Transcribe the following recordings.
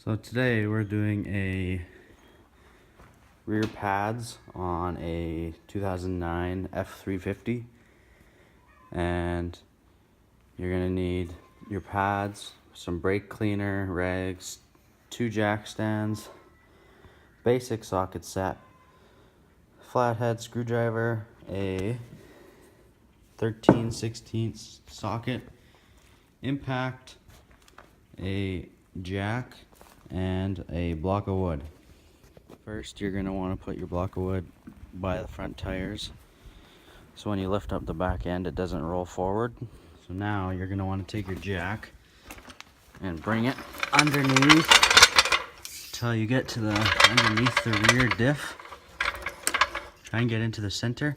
So today we're doing a rear pads on a 2009 F-350, and you're going to need your pads, some brake cleaner, rags, 2 jack stands, basic socket set, flathead screwdriver, a 13/16 socket, impact, a jack, and a block of wood. First, you're going to want to put your block of wood by the front tires, so when you lift up the back end it doesn't roll forward. So now you're going to want to take your jack and bring it underneath till you get to the underneath the rear diff. Try and get into the center.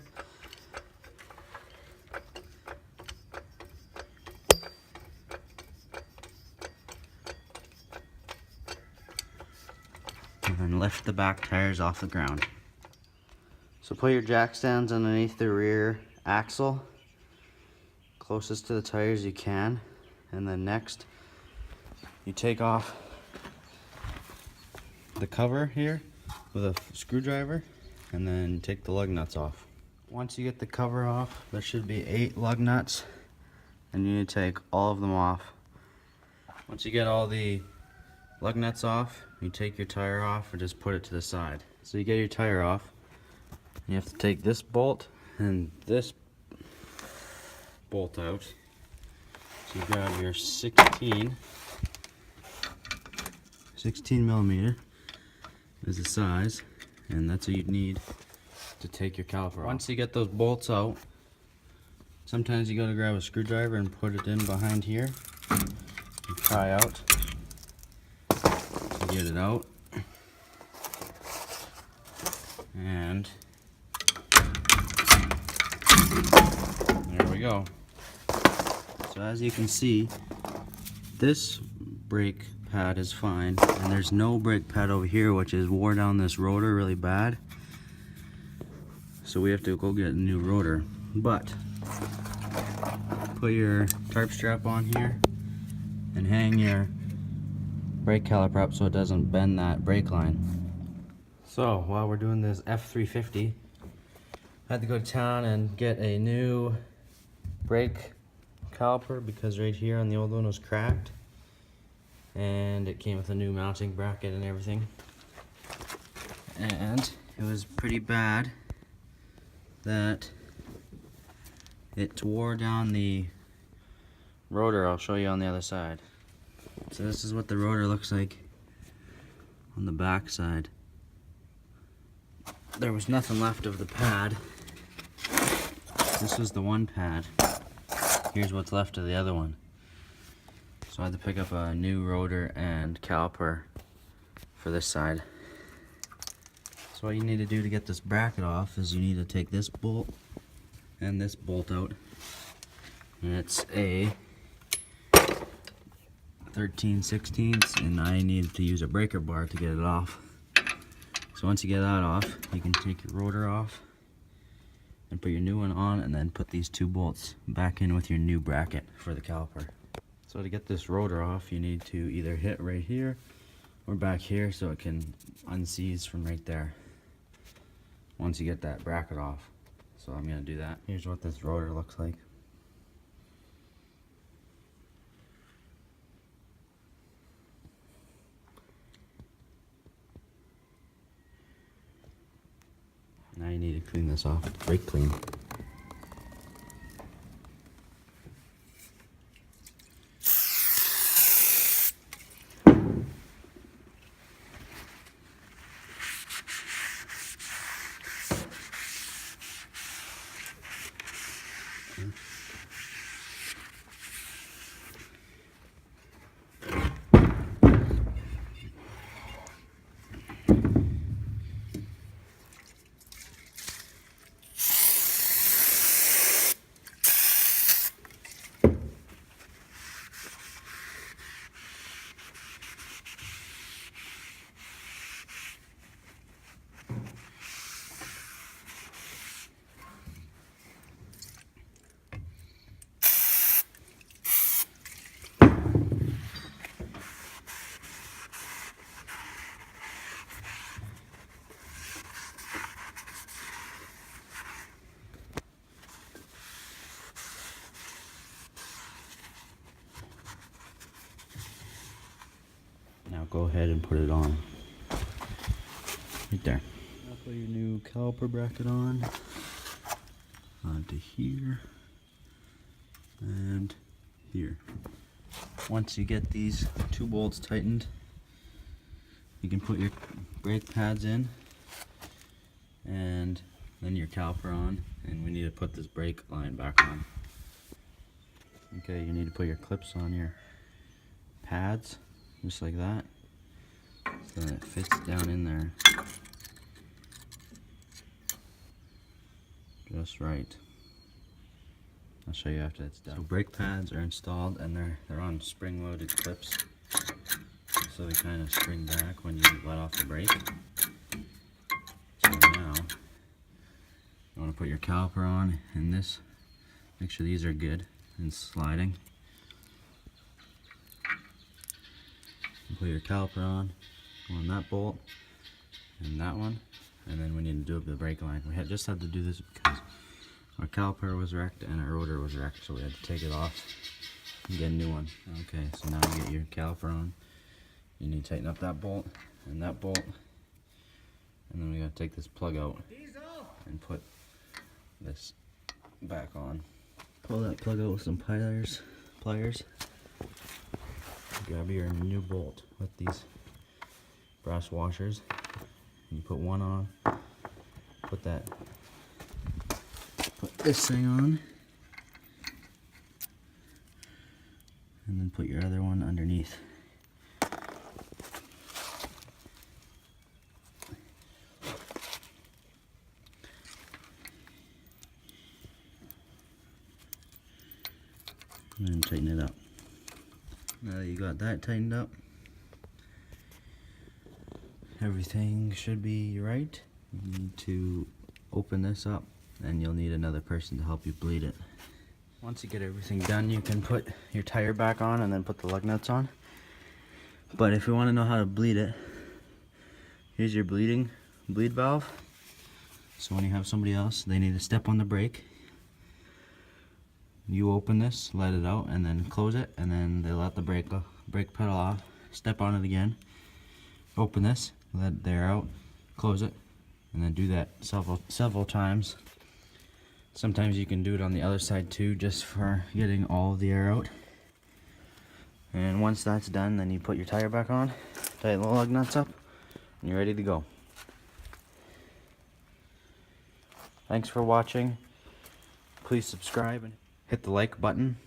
And then lift the back tires off the ground. So put your jack stands underneath the rear axle, closest to the tires you can, and then next you take off the cover here with a screwdriver and then take the lug nuts off. Once you get the cover off, there should be 8 lug nuts, and you need to take all of them off. Once you get all the lug nuts off, you take your tire off and just put it to the side. So you get your tire off, you have to take this bolt and this bolt out. So you grab your 16 millimeter is the size, and that's what you'd need to take your caliper off. Once you get those bolts out, sometimes you gotta grab a screwdriver and put it in behind here and pry out to get it out. And there we go. So as you can see, this brake pad is fine, and there's no brake pad over here, which is wore down this rotor really bad. So we have to go get a new rotor. But put your tarp strap on here and hang your brake caliper up so it doesn't bend that brake line. So while we're doing this F-350, I had to go to town and get a new brake caliper because right here on the old one was cracked, and it came with a new mounting bracket and everything, and it was pretty bad that it wore down the rotor. I'll show you on the other side. So this is what the rotor looks like on the back side. There was nothing left of the pad. This was the one pad. Here's what's left of the other one. So I had to pick up a new rotor and caliper for this side. So what you need to do to get this bracket off is you need to take this bolt and this bolt out. And it's a 13/16, and I needed to use a breaker bar to get it off. So once you get that off, you can take your rotor off and put your new one on, and then put these 2 bolts back in with your new bracket for the caliper. So to get this rotor off, you need to either hit right here or back here so it can unseize from right there once you get that bracket off. So I'm going to do that. Here's what this rotor looks like. Now you need to clean this off with brake clean. Now go ahead and put it on. Right there. Now put your new caliper bracket on. Onto here. And here. Once you get these 2 bolts tightened, you can put your brake pads in and then your caliper on, and we need to put this brake line back on. Okay, you need to put your clips on your pads, just like that, so that it fits down in there just right. I'll show you after it's done. So brake pads are installed, and they're on spring-loaded clips, so they kind of spring back when you let off the brake. So now you want to put your caliper on, and this, make sure these are good and sliding. You put your caliper on that bolt and that one, and then we need to do the brake line. We just had to do this because our caliper was wrecked and our rotor was wrecked, so we had to take it off and get a new one. Okay, so now you get your caliper on. You need to tighten up that bolt, and then we gotta take this plug out and put this back on. Pull that plug out with some pliers. Grab your new bolt with these brass washers, and you put one on. Put this thing on, and then put your other one underneath. And then tighten it up. Now that you got that tightened up, everything should be right. You need to open this up, and you'll need another person to help you bleed it. Once you get everything done, you can put your tire back on and then put the lug nuts on. But if you want to know how to bleed it, here's your bleed valve. So when you have somebody else, they need to step on the brake. You open this, let it out, and then close it, and then they let the brake pedal off, step on it again, open this, let the air out, close it, and then do that several times. Sometimes you can do it on the other side too, just for getting all of the air out. And once that's done, then you put your tire back on, tighten the lug nuts up, and you're ready to go. Thanks for watching. Please subscribe and hit the like button.